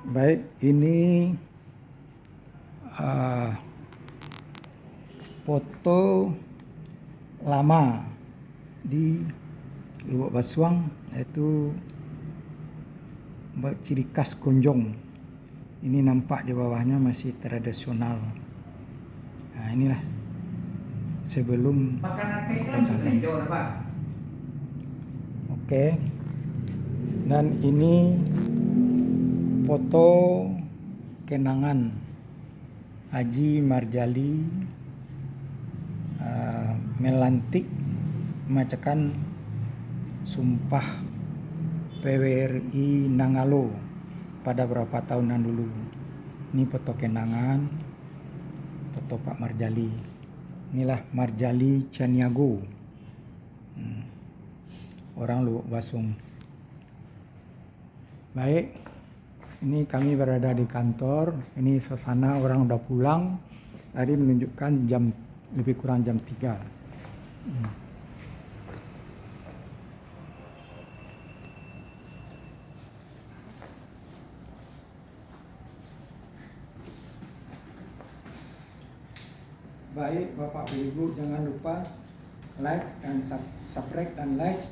Baik, ini uh, foto lama di Lubuk Basuang, yaitu ciri khas Konjong. Ini nampak di bawahnya masih tradisional. Nah, inilah sebelum jalan. Oke. Dan ini foto kenangan Haji Marjali melantik membacakan Sumpah PWRI Nangalo pada beberapa tahunan dulu. Ini foto kenangan, foto Pak Marjali. Inilah Marjali Caniago, orang Lubuk Basung. Baik, ini kami berada di kantor. Ini suasana orang udah pulang. Tadi menunjukkan jam lebih kurang jam 3. Baik, Bapak Ibu, jangan lupa like dan subscribe dan like.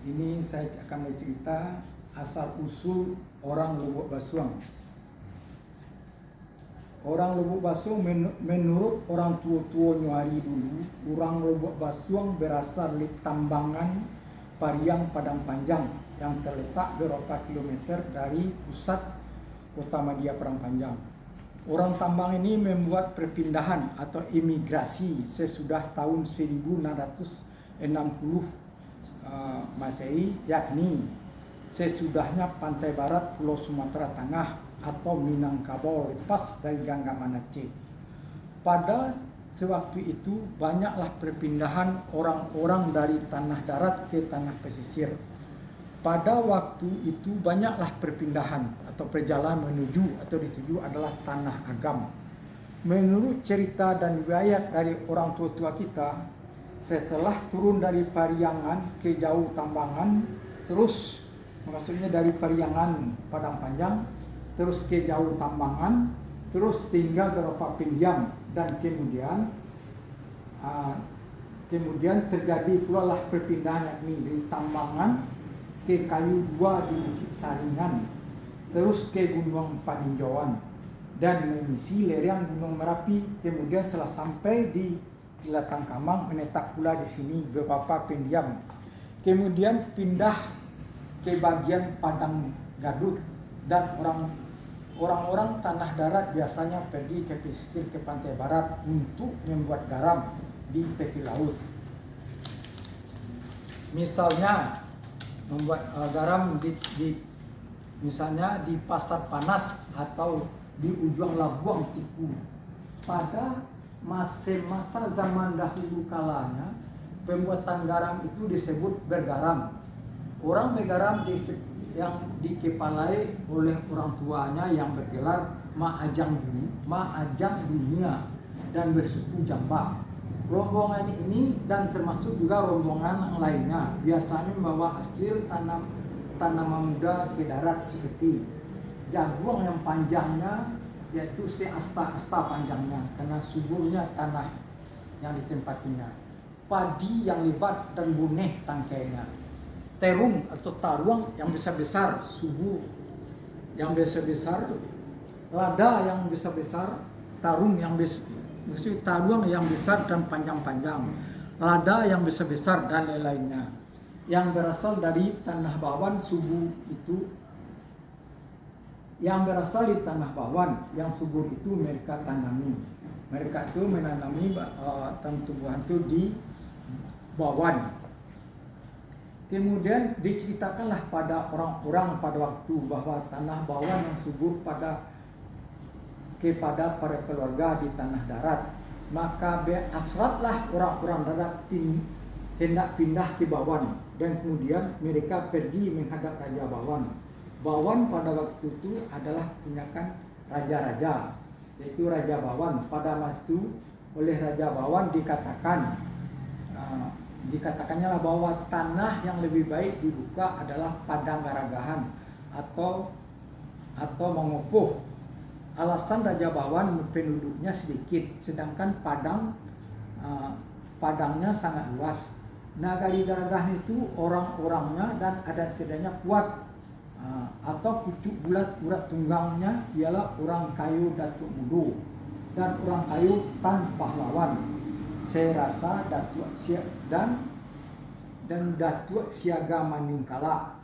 Ini saya akan bercerita asal usul orang Lubuk Basuang. Orang Lubuk Basuang menurut orang tua-tua hari dulu, orang Lubuk Basuang berasal dari tambangan Pariang Padang Panjang yang terletak beberapa kilometer dari pusat kota Madia Padang Panjang. Orang tambang ini membuat perpindahan atau imigrasi sesudah tahun 1660 Masehi, yakni sesudahnya pantai barat Pulau Sumatera Tengah atau Minangkabau lepas dari genggaman Aceh. Pada sewaktu itu banyaklah perpindahan orang-orang dari tanah darat ke tanah pesisir. Pada waktu itu banyaklah perpindahan atau perjalanan menuju atau dituju adalah tanah agam. Menurut cerita dan riwayat dari orang tua-tua kita, setelah turun dari Pariangan ke jauh tambangan, terus maksudnya dari Pariangan Padang Panjang terus ke jauh tambangan, terus tinggal beberapa pinjam, dan kemudian terjadi pula lah perpindahan yakni dari tambangan ke Kayu Dua di Bukit Saringan, terus ke Gunung Paninjauan dan mengisi lereng Gunung Merapi. Kemudian setelah sampai di Kilatang Kamang menetap pula di sini beberapa pinjam. Kemudian pindah ke bagian Padang Gadut, dan orang-orang tanah darat biasanya pergi ke pesisir ke pantai barat untuk membuat garam di tepi laut. Misalnya membuat garam misalnya di Pasar Panas atau di ujung Labuang Tiku. Pada masa zaman dahulu kalanya, pembuatan garam itu disebut bergaram. Orang bergaram yang dikepalai oleh orang tuanya yang bergelar Maajang Dunia dan bersuku Jambak. Rombongan ini dan termasuk juga rombongan lainnya biasanya membawa hasil tanaman muda ke darat seperti jagung yang panjangnya, yaitu seasta panjangnya karena suburnya tanah yang ditempatinya, padi yang lebat dan buneh tangkainya, terung atau taruang yang besar-besar, subur yang besar-besar, lada yang besar-besar, taruang yang besar dan panjang-panjang, lada yang besar-besar dan lain-lainnya yang berasal dari tanah Bawan. Subur itu yang berasal di tanah Bawan, yang subur itu mereka tanami. Mereka itu menanami tumbuhan itu di Bawan. Kemudian diceritakanlah pada orang-orang pada waktu bahwa tanah Bawan yang subur kepada para keluarga di tanah darat. Maka berasratlah orang-orang darat hendak pindah ke Bawan, dan kemudian mereka pergi menghadap Raja Bawan. Bawan pada waktu itu adalah punyakan raja-raja, yaitu Raja Bawan. Pada masa itu oleh Raja Bawan dikatakannya lah bahwa tanah yang lebih baik dibuka adalah Padang Garagahan atau atau Mongopo. Alasan Raja Bawan penduduknya sedikit, sedangkan Padangnya sangat luas. Nagari Garagah itu orang-orangnya dan adat istiadatnya kuat, atau pucuk bulat urat tunggangnya ialah orang kayu Datuk Mudo dan orang kayu Tan Pahlawan. Saya rasa Datuk dan Datuk Siaga Maningkala.